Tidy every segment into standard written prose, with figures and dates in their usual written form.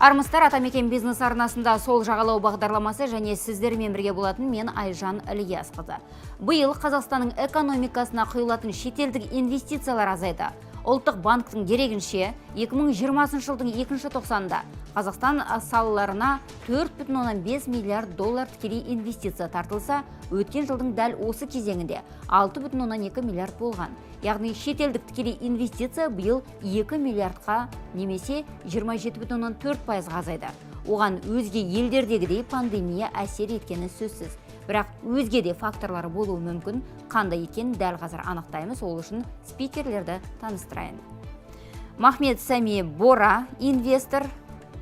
Армысыздар, Атамекен бизнес арнасында сол жағалау бағдарламасы және сіздермен бірге болатын мен Айжан Ілиясқызы. Биыл Қазақстанның экономикасына құйылатын шетелдік инвестициялар азайды. Ұлттық банктың дерегінше 2020 жылдың екінші тоқсанында Қазақстан салаларына 4,5 миллиард доллар тікелей инвестиция тартылса, өткен жылдың дәл осы кезеңінде 6,2 миллиард болған. Яғни шетелдік тікелей инвестиция биыл 2 миллиардқа немесе 27,4% азайды. Оған өзге елдердегідей пандемия әсер еткені сөзсіз. Бірақ өзге де факторлары болуы мүмкін, қандай екен дәл қазір анықтаймыз, ол үшін спикерлерді таныстырайын. Махмет Сами Бора, инвестор,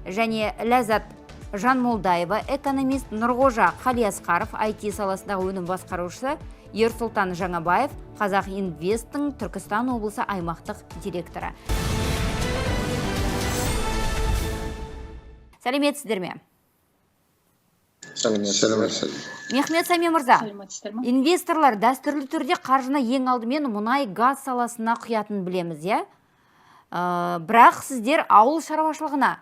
және Ләззат Жанмолдаева, экономист, Нұрғожа Қалиасқаров, IT саласындағы өнім басқарушысы, Ерсұлтан Жаңабаев, Қазақ Инвесттің Түркістан облысы аймақтық директоры. Сәлеметсіздер ме? Сәлеметсіздер. Мехмет Сами мырза, инвесторлар дәстүрлі түрде қаржыны ең алдымен мұнай газ саласына құятын білеміз, иә? Бірақ сіздер ауыл шаруашылығына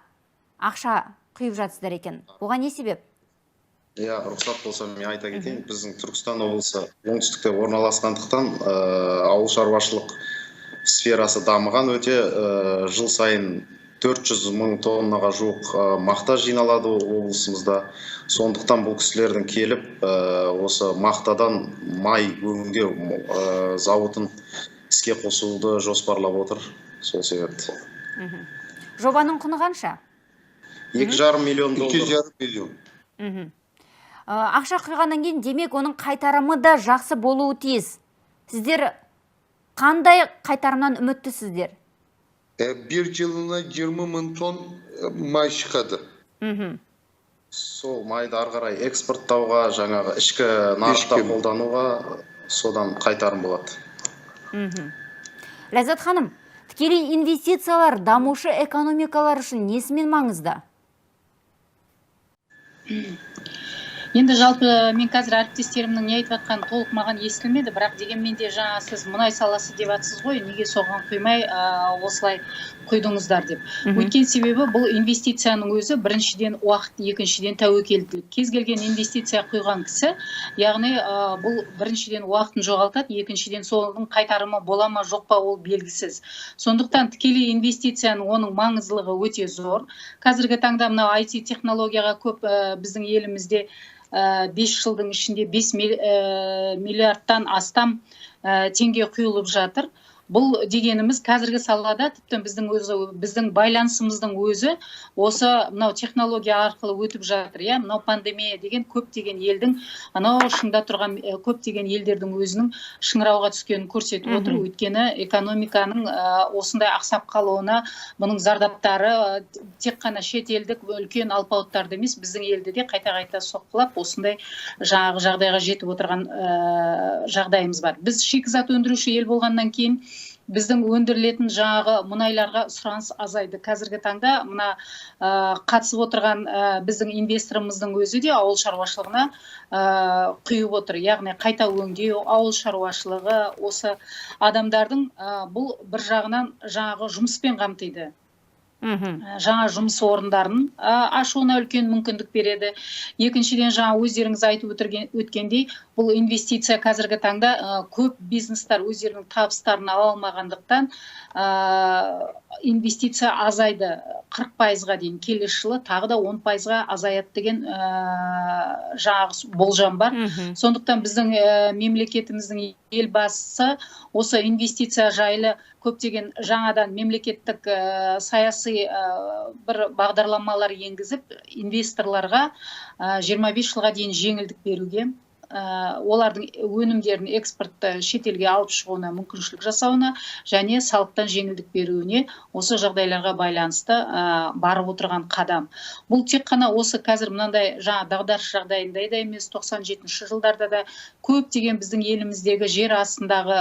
ақша құйып жатсыздар екен. Оған не себеп? Рұқсат болса мен айта кетейін. Біздің Түркістан облысы оңтүстікте орналасқандықтан ауыл шаруашылық сферасы дамыған өте, жыл сайын 400 мың тоннаға жуық мақта жиналады облысымызда. Сондықтан бұл кісілердің келіп, осы мақтадан май өңдеу зауытын іске қосуды жоспарлап отыр. Сол себепті. Жобаның құны қанша? 2,5 миллион доллар. 2,5 миллион. Ақша құйғаннан кейін демек оның қайтарымы да жақсы болуы тиіс. Сіздер қандай қайтарымнан үміттісіздер? Bir жылына 20 мың тонн май шығады. Сол майды ары қарай экспорттауға, жаңағы ішкі нарықта қолдануға содан қайтарым болады. Ләззат ханым, тікелей инвестициялар дамушы экономикалар үшін несімен маңызды? Енді жалпы мен қазір әріптестерімнің не айтып жатқаны толық маған естілмеді, бірақ дегенмен де жаңа сіз мұнай саласы деп жатсыз ғой, неге соған құймай осылай құйдыңыздар деп. Өйткені себебі бұл инвестицияның өзі біріншіден уақыт, екіншіден тәуекелділік. Кез келген инвестиция құйған кісі, яғни бұл біріншіден уақытын жоғалтады, екіншіден соның қайтарымы бола ма жоқ па ол белгісіз. Сондықтан тікелей инвестицияның оның маңыздылығы өте зор. Қазіргі таңда мынау IT технологияға көп біздің елімізде 5 жылдың ішінде 5 миллиардтан астам теңге құйылып жатыр. Бұл дегеніміз қазіргі салада тіптен біздің байланысымыздың өзі осы мынау технология арқылы өтіп жатыр. Мынау пандемия деген көптеген елдің, анау шыңда тұрған көптеген елдердің өзінің шыңырауға түскенін көрсетіп отыр. Өйткені экономиканың осындай ақсап қалуына бұның зардаптары тек қана шетелдік үлкен алпауыттарды емес, біздің елде де қайта-қайта соққылап осындай жаңағы жағдайға жетіп отырған жағдайымыз бар. Біз шикізат өндіруші ел болғаннан кейін біздің өндірілетін жаңағы мұнайларға сұраныс азайды. Қазіргі таңда мына қатысып отырған біздің инвесторымыздың өзі де ауыл шаруашылығына құйып отыр. Яғни қайта өңдеу, ауыл шаруашылығы осы адамдардың бұл бір жағынан жаңағы жұмыспен қамтиды. Жаңа жұмыс орындарын ашуына үлкен мүмкіндік береді. Екіншіден жаңа өздеріңіз айтып өткендей, бұл инвестиция қазіргі таңда көп бизнестар өздерінің табыстарын ала алмағандықтан инвестиция азайды 40%-ға дейін, келесі жылы тағы да 10%-ға азаяды деген жаңағы болжам бар. Сондықтан біздің мемлекетіміздің елбасы осы инвестиция жайлы көптеген жаңадан мемлекеттік саяси бір бағдарламалар енгізіп, инвесторларға 25 жылға дейін жеңілдік беруге, олардың өнімдерін экспортты шетелге алып шығуына мүмкіншілік жасауына және салықтан жеңілдік беруіне осы жағдайларға байланысты барып отырған қадам. Бұл тек қана осы қазір мынандай жаңа дағдарыс жағдайында да емес, 97 жылдарда да көптеген біздің еліміздегі жер астындағы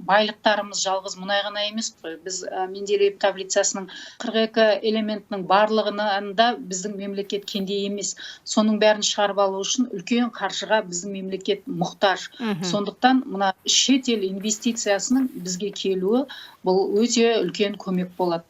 байлықтарымыз жалғыз мұнай ғана емес қой. Біз Менделеев таблицасының 42 элементінің барлығында біздің мемлекет кенде емес. Соның бәрін шығарып алу үшін үлкен қаржыға біздің мемлекет мұқтаж. Сондықтан мына шетел инвестициясының бізге келуі бұл өте үлкен көмек болады.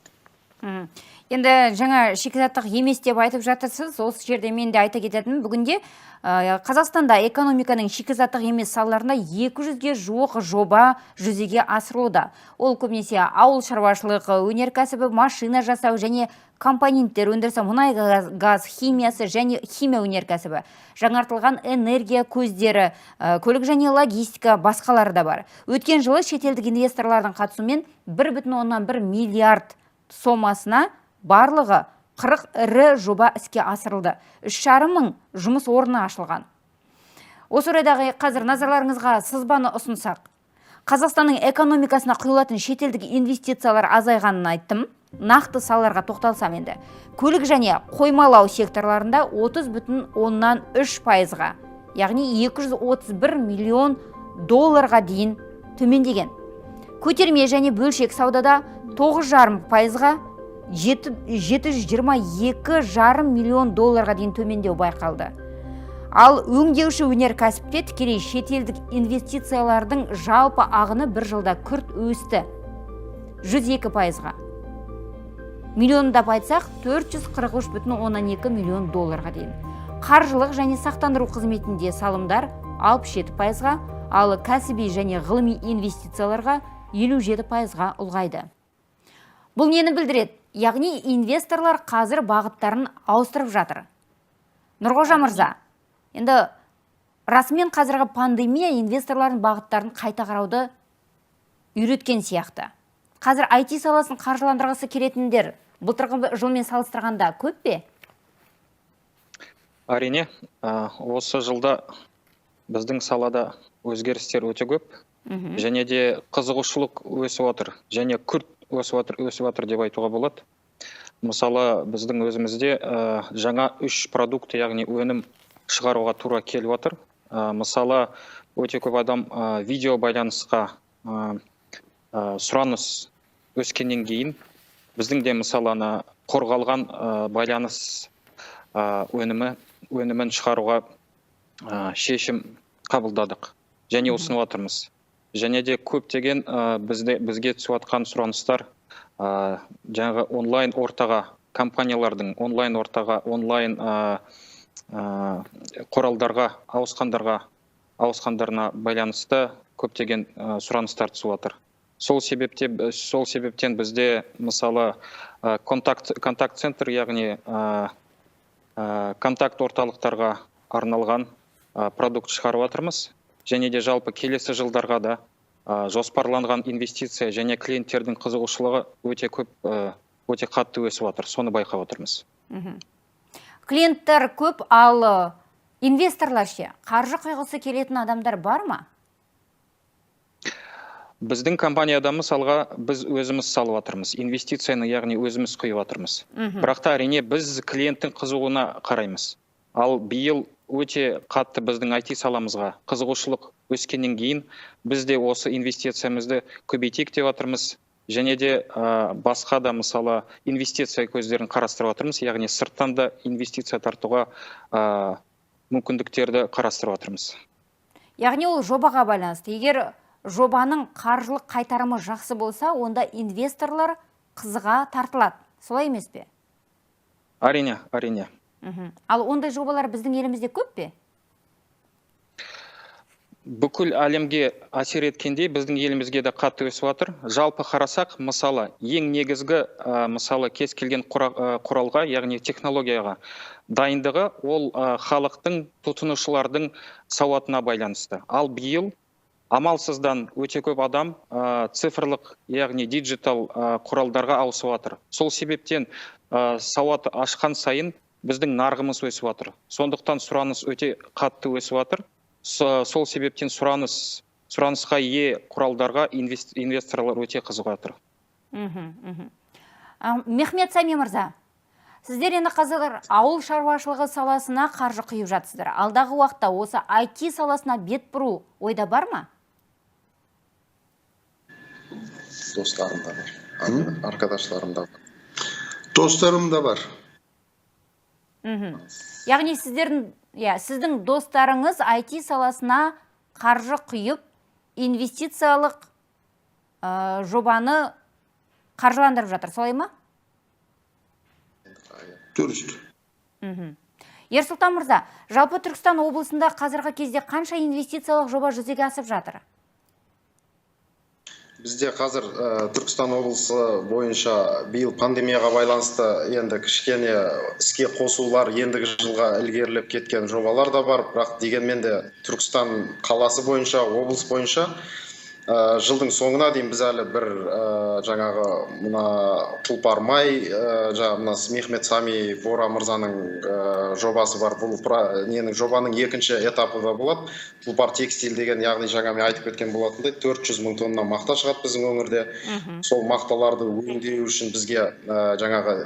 Енді жаңа шикізаттық емес деп айтып жатырсыз. Осы жерде мен де айта кететінім, бүгінде Қазақстанда экономиканың шикізаттық емес салаларында 200-ге жуық жоба жүзеге асырылуда. Ол көбінесе ауыл шаруашылығы, өнеркәсібі, машина жасау және компоненттер өндірісі, мұнай газ химиясы және химия өнеркәсібі, жаңартылған энергия көздері, көлік және логистика, басқалары да бар. Өткен жылы шетелдік инвесторлардың қатысуымен 1,1 миллиард сомасына барлығы 40 ірі жоба іске асырылды. 3,5 мың жұмыс орны ашылған. Осы орайдағы қазір назарларыңызға сызбаны ұсынсақ. Қазақстанның экономикасына құйылатын шетелдік инвестициялар азайғанын айттым. Нақты салаларға тоқталсам енді. Көлік және қоймалау секторларында 30,3%-ға, яғни 231 миллион долларға дейін төмендеген. Көтерме және бөлшек саудада 9,5%-ға, 722,5 миллион долларға дейін төмендеу байқалды. Ал өңдеуші өнеркәсіпте тікелей шетелдік инвестициялардың жалпы ағыны бір жылда күрт өсті. 102%-ға. Миллиондап айтсақ, 443,2 миллион долларға дейін. Қаржылық және сақтандыру қызметінде салымдар 67%-ға, ал кәсіби және ғылыми инвестицияларға 57%-ға ұлғайды. Бұл нені білдіреді? Яғни инвесторлар қазір бағыттарын ауыстырып жатыр. Нұрғожа мырза, енді расымен қазіргі пандемия инвесторлардың бағыттарын қайта қарауды үйреткен сияқты. Қазір IT саласын қаржыландырғысы келетіндер былтырғы жылмен салыстырғанда көп пе? Әрине, осы жылда біздің салада өзгерістер өте көп, және де қызығушылық өсіп отыр, және күрт өсіп отыр деп айтуға болады. Мысалы, біздің өзімізде жаңа 3 продукт, яғни өнім шығаруға тура келіп отыр. Мысалы, өте көп адам видео байланысқа сұраныс өскеннен кейін, біздің де мысалы қорғалған байланыс өнімін шығаруға шешім қабылдадық, және ұсынып отырмыз. Және де көптеген бізге түсіп жатқан сұраныстар жаңағы онлайн ортаға, компаниялардың онлайн ортаға, онлайн құралдарға, ауысқандарына байланысты көптеген сұраныстар түсіп жатыр. Сол себептен бізде мысалы контакт-центр, яғни контакт орталықтарға арналған продукт шығарып жатырмыз. Және де жалпы келесі жылдарға да жоспарланған инвестиция және клиенттердің қызығушылығы өте қатты өсіп жатыр. Соны байқап отырмыз. Клиенттер көп, ал инвесторлар ше, қаржы құйғысы келетін адамдар бар ма? Біздің компанияда мысалға біз өзіміз салып жатырмыз. Инвестицияны, яғни өзіміз құйып жатырмыз. Бірақ та әрине біз клиенттің қызығуына қараймыз. Ал биыл өте қатты біздің IT саламызға қызығушылық өскеннен кейін, біз де осы инвестициямызды көбейтейік деп жатырмыз. Және де басқа да мысалы инвестиция көздерін қарастырып жатырмыз, яғни сырттан да инвестиция тартуға мүмкіндіктерді қарастырып жатырмыз. Яғни ол жобаға байланысты. Егер жобаның қаржылық қайтарымы жақсы болса, онда инвесторлар қызыға тартылады. Солай емес пе? Әрине. Ал ондай жобалар біздің елімізде көп пе? Бүкіл әлемге әсер еткендей, біздің елімізге де қатты өсіп жатыр. Жалпы қарасақ, мысалы, ең негізгі мысалы кез келген құралға, яғни технологияға дайындығы, ол халықтың, тұтынушылардың сауатына байланысты. Ал биыл амалсыздан өте көп адам цифрлық, яғни диджитал құралдарға ауысып жатыр. Сол себептен сауат ашқан сайын біздің нарығымыз өсіп жатыр. Сондықтан сұраныс өте қатты өсіп жатыр. Сол себептен сұранысқа ие құралдарға инвесторлар өте қызығып жатыр. Мехмет Сами мырза, сіздер енді қазір ауыл шаруашылығы саласына қаржы құйып жатсыздар. Алдағы уақытта осы IT саласына бет бұру ойда бар ма? Достарым да бар. Arkadaşlarım да бар. Достарым да бар. Яғни сіздің достарыңыз IT саласына қаржы құйып, инвестициялық жобаны қаржыландырып жатыр, солай ма? Dürüst. Ерсұлтан мырза, жалпы Түркістан облысында қазіргі кезде қанша инвестициялық жоба жүзеге асып жатыр? Бізде қазір Түркістан облысы бойынша биыл пандемияға байланысты енді кішкене іске қосулар ендігі жылға ілгерілеп кеткен жобалар да бар, бірақ дегенмен де Түркістан қаласы бойынша, облыс бойынша жылдың соңына дейін біз әлі бір жаңағы мына Тұлпар май, мына Мехмет Сами Бора мырзаның жобасы бар. Бұл жобаның екінші этапы да болады. Тұлпар текстиль деген, яғни жаңа мен айтып кеткен болатындай 400 мың тонна мақта шығады біздің өңірде. Сол мақталарды өңдеу үшін бізге жаңағы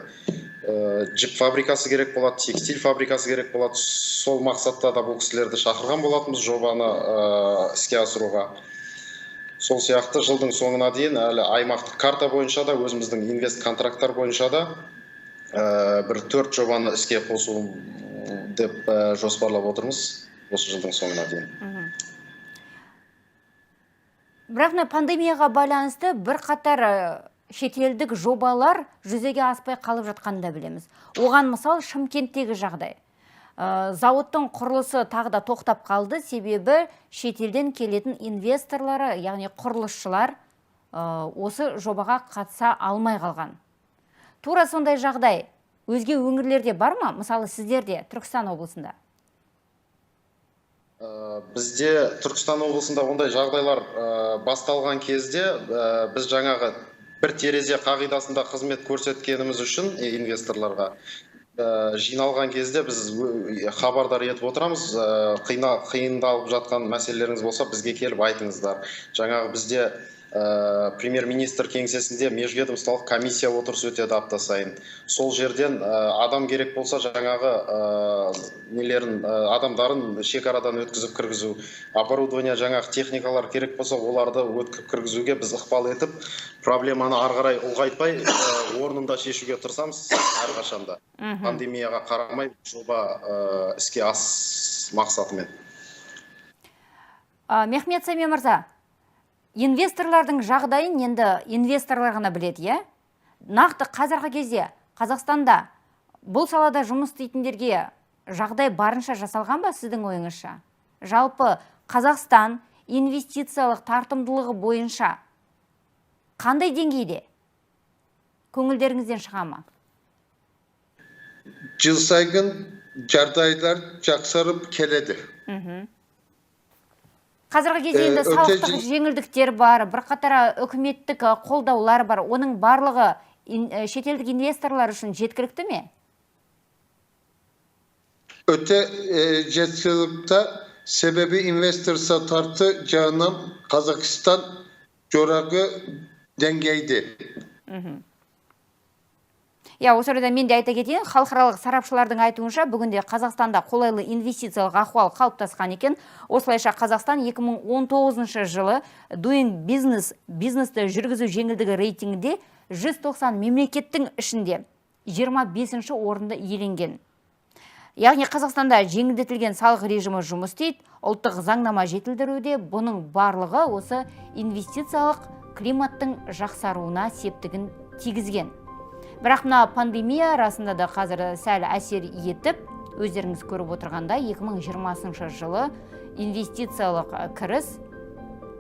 жіп фабрикасы керек болады, текстиль фабрикасы керек болады. Сол мақсатта да бұл кісілерді шақырған болатынбыз жобаны іске асыруға. Сол сияқты жылдың соңына дейін әлі аймақтық карта бойынша да, өзіміздің инвест контракттар бойынша да бір 4 жобаны іске қосу деп жоспарлап отырмыз осы жылдың соңына дейін. Бірақ пандемияға байланысты бір қатар шетелдік жобалар жүзеге аспай қалып жатқанын да білеміз. Оған мысал Шымкенттегі жағдай. Зауыттың құрылысы тағы да тоқтап қалды, себебі шетелден келетін инвесторлары, яғни құрылысшылар осы жобаға қатыса алмай қалған. Тура сондай жағдай өзге өңірлерде бар ма? Мысалы сіздерде Түркістан облысында? Бізде Түркістан облысында ондай жағдайлар басталған кезде біз жаңағы бір терезе қағидасында қызмет көрсеткеніміз үшін инвесторларға жиналған кезде біз хабардар етіп отырамыз. Қиындалып жатқан мәселелеріңіз болса, бізге келіп айтыңыздар. Жаңағы бізде премьер-министр кеңсесінде межведомстволық комиссия отырысы өтеді апта сайын. Сол жерден адам керек болса, жаңағы адамдарын шекарадан өткізіп кіргізу, оборудование, жаңағы техникалар керек болса, оларды өткізіп кіргізуге біз ықпал етіп, проблеманы ары қарай ұлғайтпай, орнында шешуге тырысамыз әрқашанда. Пандемияға қарамай жоба іске ас мақсатымен. Мехмет Сами мырза, инвесторлардың жағдайын енді инвесторлар ғана біледі, е? Нақты қазіргі кезде Қазақстанда бұл салада жұмыс істейтіндерге жағдай барынша жасалған ба сіздің ойыңызша? Жалпы Қазақстан инвестициялық тартымдылығы бойынша қандай деңгейде? Көңілдеріңізден шыға ма? Jıl saygın жағдайлар жақсарып келеді. Қазіргі кезде енді салықтық жеңілдіктер бар, бірқатар үкіметтік қолдаулар бар. Оның барлығы шетелдік инвесторлар үшін жеткілікті ме? Öte жеткілікті, себебі инвестор сатарты жағынан Қазақстан жорағы деңгейде. Осы орайда мен де айта кетейін, халықаралық сарапшылардың айтуынша бүгінде Қазақстанда қолайлы инвестициялық ахуал қалыптасқан екен. Осылайша Қазақстан 2019 жылы Doing Business, бизнесті жүргізу жеңілдігі рейтингінде 190 мемлекеттің ішінде 25-ші орынды иеленген. Яғни Қазақстанда жеңілдетілген салық режимі жұмыс істейді, ұлттық заңнама жетілдіруде, бұның барлығы осы инвестициялық климаттың жақсаруына септігін тигізген. Бірақ мына пандемия расында да қазір сәл әсер етіп, өздеріңіз көріп отырғанда 2020 жылы инвестициялық кіріс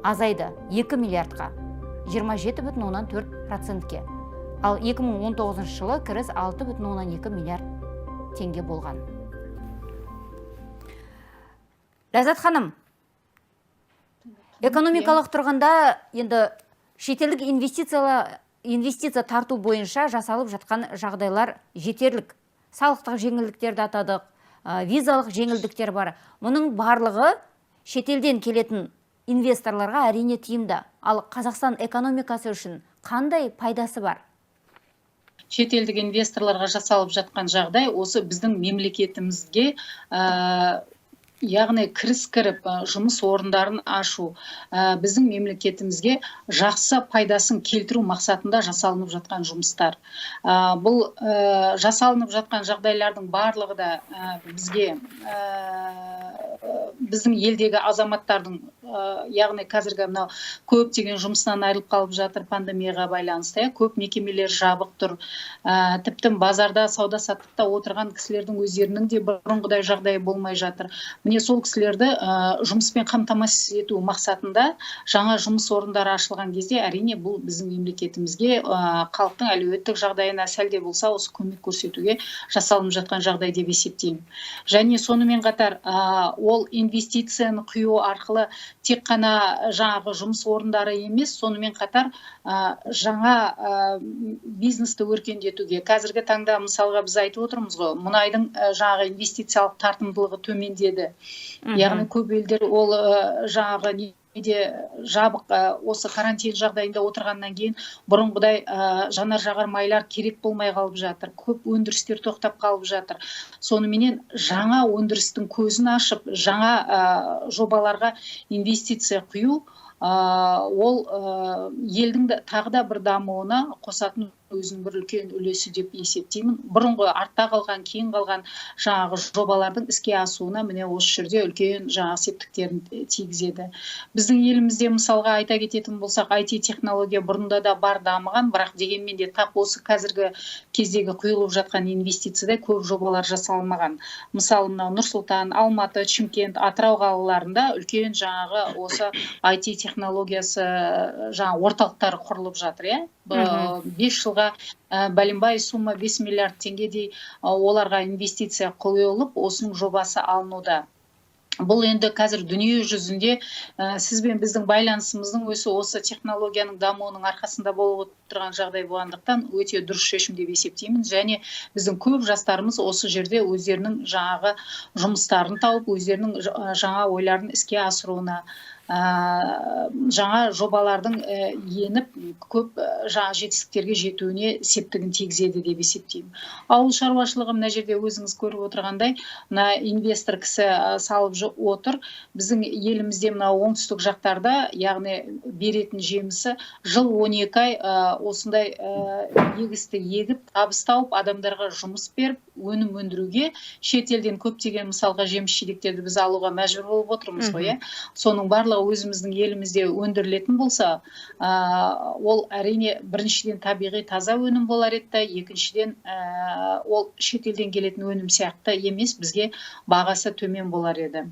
азайды 2 миллиардқа, 27,4%-ке. Ал 2019 жылы кіріс 6,2 миллиард теңге болған. Ләззат ханым, экономикалық тұрғанда енді шетелдік инвестиция тарту бойынша жасалып жатқан жағдайлар жетерлік. Салықтық жеңілдіктерді атадық, визалық жеңілдіктер бар. Мұның барлығы шетелден келетін инвесторларға әрине тиімді. Ал Қазақстан экономикасы үшін қандай пайдасы бар? Шетелдік инвесторларға жасалып жатқан жағдай осы біздің мемлекетімізге яғни кіріс кіріп жұмыс орындарын ашу біздің мемлекетімізге жақсы пайдасын келтіру мақсатында жасалынып жатқан жұмыстар. Бұл жасалынып жатқан жағдайлардың барлығы да бізге біздің елдегі азаматтардың яғни қазіргі мынау көптеген жұмысынан айырылып қалып жатыр пандемияға байланысты. Көп мекемелер жабық тұр. Тіптен базарда сауда саттықта отырған кісілердің өздерінің де бұрынғыдай жағдайы болмай жатыр. Міне сол кісілерді жұмыспен қамтамасыз ету мақсатында жаңа жұмыс орындары ашылған кезде әрине бұл біздің мемлекетімізге халықтың әлеуметтік жағдайына сәлде болса осы көмек көрсетуге жасалынып жатқан жағдай деп есептеймін. Және сонымен қатар ол инвестицияны құю арқылы тек қана жаңағы жұмыс орындары емес, сонымен қатар жаңа бизнесті өркендетуге. Қазіргі таңда мысалға біз айтып отырмыз ғой, мұнайдың жаңағы инвестициялық тартымдылығы төмендеді. Яғни көп елдер ол жаңағы неде жабық осы карантин жағдайында отырғаннан кейін бұрынғыдай жанар-жағар майлар керек болмай қалып жатыр. Көп өндірістер тоқтап қалып жатыр. Соныменен жаңа өндірістің көзін ашып, жаңа жобаларға инвестиция құю ол елдің тағы да бір дамуына қосатын өзінің бір үлкен үлесі деп есептеймін. Бұрынғы артта қалған, кейін қалған жаңағы жобалардың іске асуына міне осы жерде үлкен жаңағы септіктерін тигізеді. Біздің елімізде мысалға айта кететін болсақ, IT технология бұрында да бар дамыған, бірақ дегенмен де тап осы қазіргі кездегі құйылып жатқан инвестицияда көп жобалар жасалмаған. Мысалы, мынау Нұр-Сұлтан, Алматы, Шымкент, Атырау қалаларында үлкен жаңағы осы IT технологиясы жаңа орталықтары құрылып жатыр, иә? 5 жылға бәленбай сумма 5 миллиард теңгедей оларға инвестиция құйылып, осының жобасы алынуда. Бұл енді қазір дүние жүзінде сізбен біздің байланысымыздың осы технологияның дамуының арқасында болып отырған жағдай болғандықтан өте дұрыс шешім деп есептеймін. Және біздің көп жастарымыз осы жерде өздерінің жаңағы жұмыстарын тауып, өздерінің жаңа ойларын іске асыруына, жаңа жобалардың еніп, көп жаңа жетістіктерге жетуіне септігін тигізеді деп есептеймін. Ауыл шаруашылығы мына жерде өзіңіз көріп отырғандай, мына инвестор кісі салып отыр. Біздің елімізде мына оңтүстік жақтарда, яғни беретін жемісі жыл 12 ай осындай егісті егіп, табыс тауып, адамдарға жұмыс беріп, өнім өндіруге шетелден көптеген мысалға жеміс-жидектерді біз алуға мәжбүр болып отырмыз ғой. Соның барлығы өзіміздің елімізде өндірілетін болса, ол әрине біріншіден табиғи таза өнім болар еді, екіншіден ол шетелден келетін өнім сияқты емес, бізге бағасы төмен болар еді.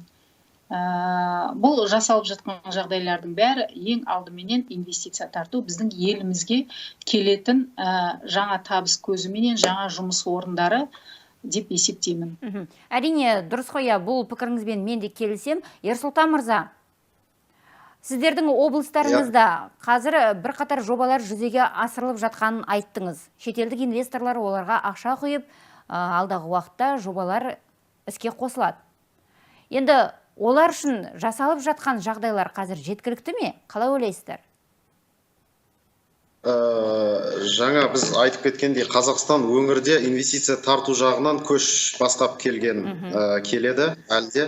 Бұл жасалып жатқан жағдайлардың бәрі ең алдыменен инвестиция тарту, біздің елімізге келетін жаңа табыс көзіменен жаңа жұмыс орындары деп есептеймін. Әрине, дұрыс қой, бұл пікіріңізбен мен де келісем. Ерсұлтан мырза, сіздердің облыстарыңызда қазір бірқатар жобалар жүзеге асырылып жатқанын айттыңыз. Шетелдік инвесторлар оларға ақша құйып, алдағы уақытта жобалар іске қосылады. Енді олар үшін жасалып жатқан жағдайлар қазір жеткілікті ме? Қалай ойлайсыздар? Жаңа біз айтып кеткендей, Қазақстан өңірде инвестиция тарту жағынан көш бастап келеді. Әлде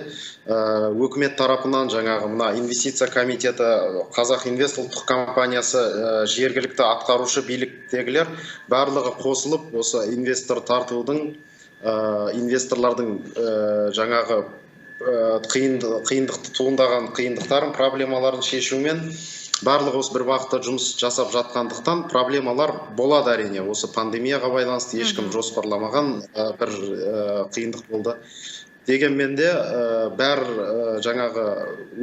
өкімет тарапынан жаңағы мына инвестиция комитеті, Қазақ Инвест ұлттық компаниясы, жергілікті атқарушы биліктегілер барлығы қосылып, осы инвестор тартудың, инвесторлардың жаңағы қиындықты туындаған қиындықтарын, проблемаларын шешумен барлығы осы бір бағытта жұмыс жасап жатқандықтан проблемалар болады әрине. Осы пандемияға байланысты ешкім жоспарламаған бір қиындық болды. Дегенмен де бәр жаңағы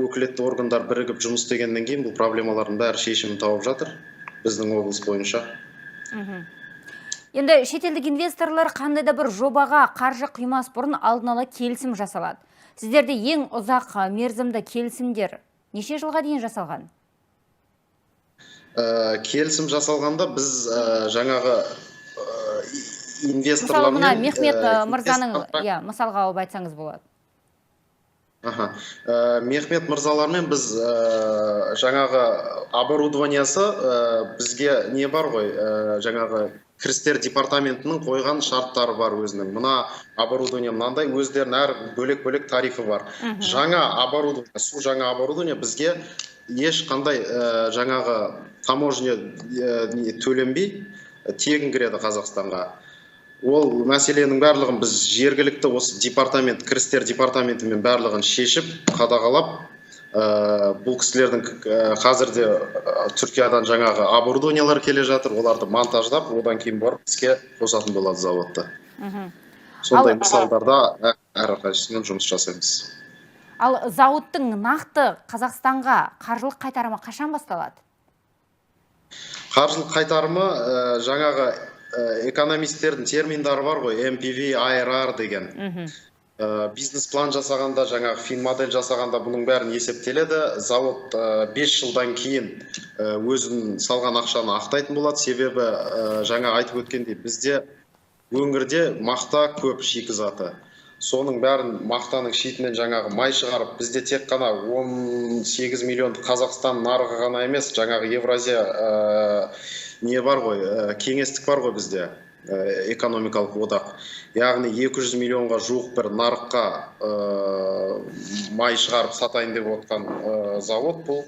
өкілетті органдар бірігіп жұмыс істегеннен кейін бұл проблемалардың бәрі шешімін тауып жатыр біздің облыс бойынша. Енді шетелдік инвесторлар қандай да бір жобаға қаржы құймас бұрын алдын ала келісім жасалады. Сіздерде ең ұзақ мерзімді келісімдер неше жылға дейін жасалған? Келісім жасалғанда біз жаңағы инвесторлармен... Мысалы, Мехмет мырзаның, мысалға алып айтсаңыз болады. Мехмет мырзалармен біз жаңағы оборудованиясы бізге не бар ғой, жаңағы кірістер департаментінің қойған шарттары бар өзінің. Мына оборудование мынандай, өздерінің әр бөлек-бөлек тарифы бар. Жаңа оборудование, су жаңа оборудование бізге ешқандай жаңағы таможня төленбей тегін кіреді Қазақстанға. Ол мәселенің барлығын біз жергілікті осы департамент, кірістер департаментімен барлығын шешіп, қадағалап, бұл кісілердің қазірде Түркиядан жаңағы оборудованиялар келе жатыр, оларды монтаждап, одан кейін барып іске қосатын болады заводта. Сондай мысалдарда әрқайсысымен жұмыс жасаймыз. Ал зауыттың нақты Қазақстанға қаржылық қайтарымы қашан басталады? Қаржылық қайтарымы жаңағы экономистердің терминдары бар ғой, MPV, IRR деген. Бизнес план жасағанда, жаңағы фин модель жасағанда бұның бәрін есептеледі. Завод 5 жылдан кейін өзін салған ақшаны ақтайтын болады. Себебі жаңа айтып өткендей, бізде өңірде мақта көп шикізаты. Соның бәрін мақтаның шетінен жаңағы май шығарып, бізде тек қана 18 миллион Қазақстан нарығы ғана емес, жаңағы Евразия не бар ғой, кеңестік бар ғой бізде, экономикалық одақ. Яғни 200 миллионға жуық бір нарыққа май шығарып сатайын деп отқан завод бұл.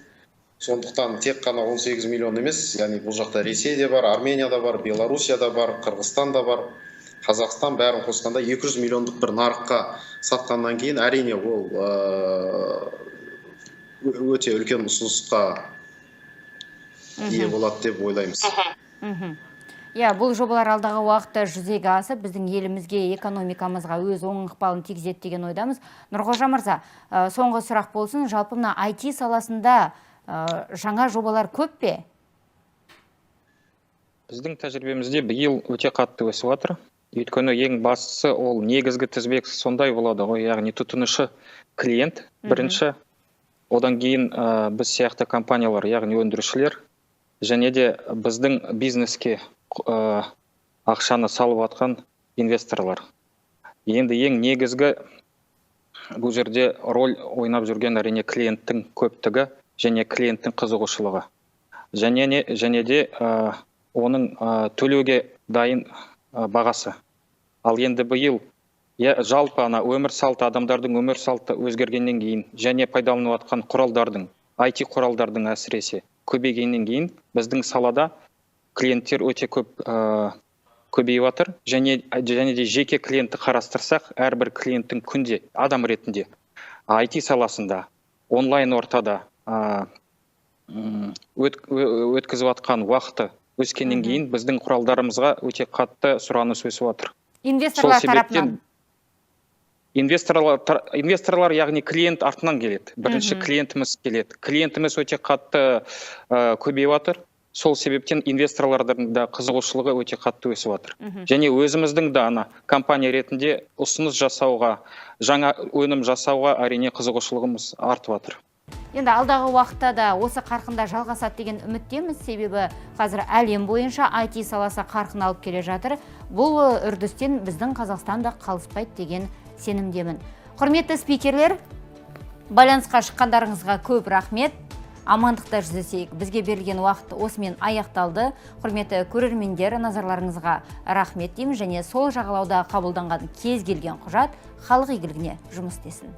Сондықтан тек қана 18 миллион емес, яғни бұл жақта Ресейде бар, Арменияда бар, Белоруссияда бар, Қырғызстанда бар. Қазақстан бәрін қосқанда 200 миллиондық бір нарыққа сатқаннан кейін, әрине ол өте үлкен ұсынысқа ие болады деп ойлаймыз. Бұл жобалар алдағы уақытта жүзеге асып, біздің елімізге, экономикамызға өз оң ықпалын тигізеді деген ойдамыз. Нұрғожа мырза, соңғы сұрақ болсын, жалпы мына IT саласында жаңа жобалар көп пе? Біздің тәжірибемізде биыл өте қатты өсіп жатыр. Өйткені ең бастысы ол негізгі тізбек сондай болады ғой, яғни тұтынушы клиент бірінші, одан кейін біз сияқты компаниялар, яғни өндірушілер, және де біздің бизнеске ақшаны салып атқан инвесторлар. Енді ең негізгі бұл жерде роль ойнап жүрген әрине клиенттің көптігі және клиенттің қызығушылығы. Және де оның төлеуге дайын бағасы. Ал енді биыл жалпы өмір салты, адамдардың өмір салты өзгергеннен кейін және пайдаланып жатқан құралдардың, IT құралдардың әсіресе көбейгеннен кейін біздің салада клиенттер өте көп көбейіп жатыр. Және де жеке клиентті қарастырсақ, әрбір клиенттің күнде адам ретінде IT саласында, онлайн ортада өткізіп жатқан уақыты өскеннен кейін біздің құралдарымызға өте қатты сұраныс өсіп жатыр. Инвесторлар тарапынан? Инвесторлар, яғни клиент артынан келеді. Бірінші клиентіміз келеді. Клиентіміз өте қатты көбейіп жатыр. Сол себептен инвесторлардың да қызығушылығы өте қатты өсіп жатыр. Және өзіміздің да компания ретінде ұсыныс жасауға, жаңа өнім жасауға әрине қызығушылығымыз артып жатыр. Енді алдағы уақытта да осы қарқында жалғасады деген үміттеміз, себебі қазір әлем бойынша IT саласы қарқын алып келе жатыр. Бұл үрдістен біздің Қазақстанда қалыспайды деген сенімдемін. Құрметті спикерлер, байланысқа шыққандарыңызға көп рахмет. Амандықта жүздесейік. Бізге берілген уақыт осымен аяқталды. Құрметті көрермендер, назарларыңызға рахмет деймін, және сол жағалауда қабылданған кез келген құжат халық игілігіне жұмыс істесін.